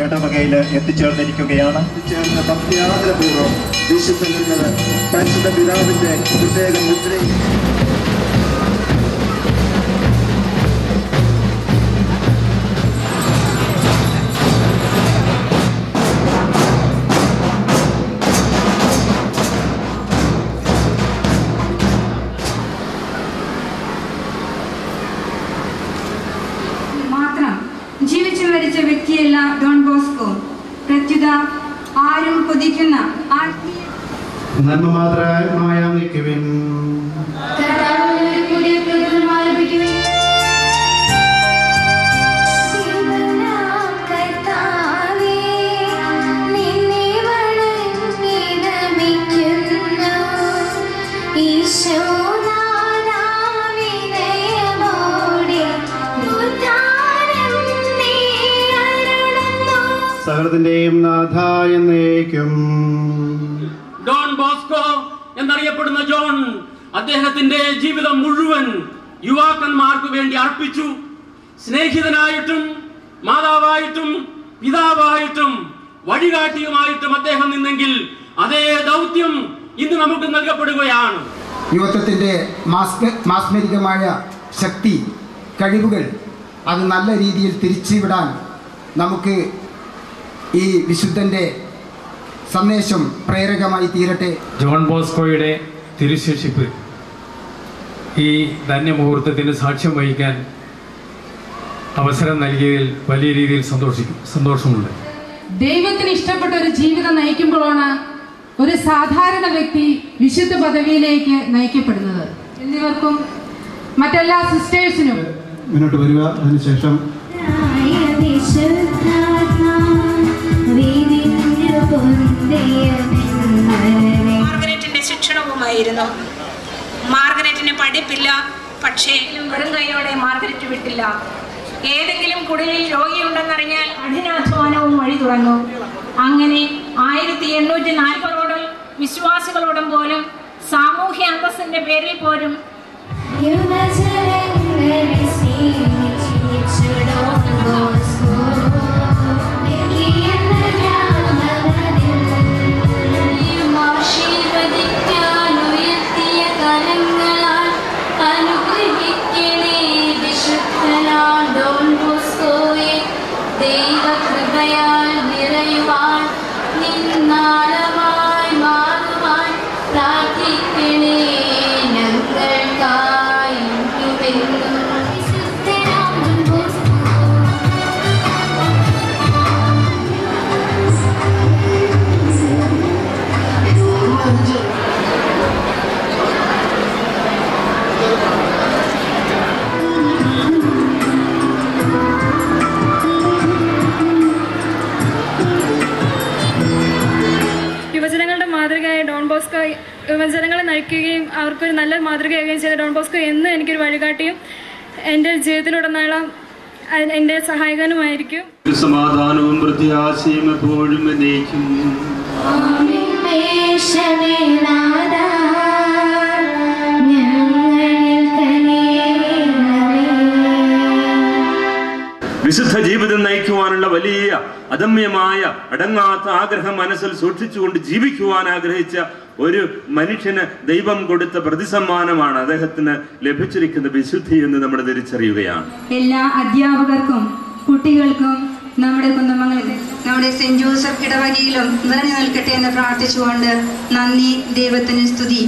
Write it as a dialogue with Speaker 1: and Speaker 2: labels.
Speaker 1: ഇടവകയിൽ എത്തിച്ചേർന്നിരിക്കുകയാണ്.
Speaker 2: ഭക്തിയാദരപൂർവ്വം വിശുദ്ധങ്ങൾ പരിശുദ്ധ പിതാവിന്റെ പ്രത്യേക മുദ്രയിൽ
Speaker 3: ജീവിച്ചു മരിച്ച വ്യക്തിയല്ല ഡോൺ ബോസ്കോ. പ്രത്യുത ആരും കൊതിക്കുന്ന ആത്മീയ
Speaker 4: നന്മ മാത്രമായ നിൽക്കുവിൻ. സകലത്തിന്റെയും നാഥ എന്നേക്കും.
Speaker 5: ഡോൺ ബോസ്കോ എന്നറിയപ്പെടുന്ന ജോൺ അദ്ദേഹത്തിന്റെ ജീവിതം മുഴുവൻ യുവാക്കന്മാർക്ക് വേണ്ടി അർപ്പിച്ചു. സ്നേഹിതനായിട്ടും മാതാവായിട്ടും പിതാവായിട്ടും വഴികാട്ടിയുമായിട്ടും അദ്ദേഹം നിന്നെങ്കിൽ അതേ ദൗത്യം ഇന്ന് നമുക്ക് നൽകപ്പെടുകയാണ്.
Speaker 6: യുവത്വത്തിന്റെ മാസ്മരികമായ ശക്തി, കഴിവുകൾ അത് നല്ല രീതിയിൽ തിരിച്ചുവിടാൻ നമുക്ക് ഈ വിശുദ്ധന്റെ സന്ദേശം പ്രേരകമായി തീരട്ടെ.
Speaker 7: ജോൺ ബോസ്കോയുടെ തിരുശേഷിപ്പ് ഈ ധന്യമുഹൂർത്തത്തിന് സാക്ഷ്യം വഹിക്കാൻ അവസരം നൽകിയതിൽ വലിയ രീതിയിൽ സന്തോഷമുണ്ട്.
Speaker 3: ദൈവത്തിന് ഇഷ്ടപ്പെട്ട ഒരു ജീവിതം നയിക്കുമ്പോഴാണ് ഒരു സാധാരണ വ്യക്തി വിശുദ്ധ പദവിയിലേക്ക് നയിക്കപ്പെടുന്നത്. എന്നിവർക്കും മറ്റെല്ലാ സിസ്റ്റേഴ്സിനും
Speaker 4: മുന്നോട്ട് വരിക. അതിനുശേഷം
Speaker 3: മാർഗരറ്റിന്റെ ശിക്ഷണവുമായിരുന്നു. മാർഗരറ്റിന് പഠിപ്പില്ല, പക്ഷേ വെറും കൈയോടെ മാർഗരറ്റ് വിട്ടില്ല. ഏതെങ്കിലും കുടിലിൽ രോഗിയുണ്ടെന്നറിഞ്ഞാൽ കഠിനാധ്വാനവും വഴി തുറന്നു. അങ്ങനെ 1840 വിശ്വാസികളോടും പോലും സാമൂഹ്യ അന്തസ്സിന്റെ പേരിൽ പോലും
Speaker 8: യുവജനങ്ങളെ നയിക്കുകയും അവർക്കൊരു നല്ല മാതൃകയാകുകയും ചെയ്ത ഡോൺ ബോസ്കോ എന്ന് എനിക്കൊരു വഴികാട്ടിയും എൻ്റെ ജീവിതത്തിലുടനീളം എൻ്റെ സഹായകനുമായിരിക്കും.
Speaker 5: സമാധാനവും പ്രത്യാശയും എപ്പോഴും എന്നേക്കും. വിശുദ്ധ ജീവിതം നയിക്കുവാനുള്ള വലിയ അദമ്യമായ അടങ്ങാത്ത ആഗ്രഹം മനസ്സിൽ സൂക്ഷിച്ചുകൊണ്ട് ജീവിക്കുവാൻ ആഗ്രഹിച്ച ഒരു മനുഷ്യന് ദൈവം കൊടുത്ത പ്രതിസമ്മാനമാണ് അദ്ദേഹത്തിന് ലഭിച്ചിരിക്കുന്ന വിശുദ്ധി എന്ന് നമ്മൾ തിരിച്ചറിയുകയാണ്.
Speaker 3: എല്ലാ അധ്യാപകർക്കും കുട്ടികൾക്കും നമ്മുടെ കുടുംബങ്ങൾക്ക് നമ്മുടെ സെന്റ് ജോസഫ് ഇടവകയിലും നിറഞ്ഞു നിൽക്കട്ടെ എന്ന് പ്രാർത്ഥിച്ചുകൊണ്ട് നന്ദി. ദൈവത്തിന് സ്തുതി.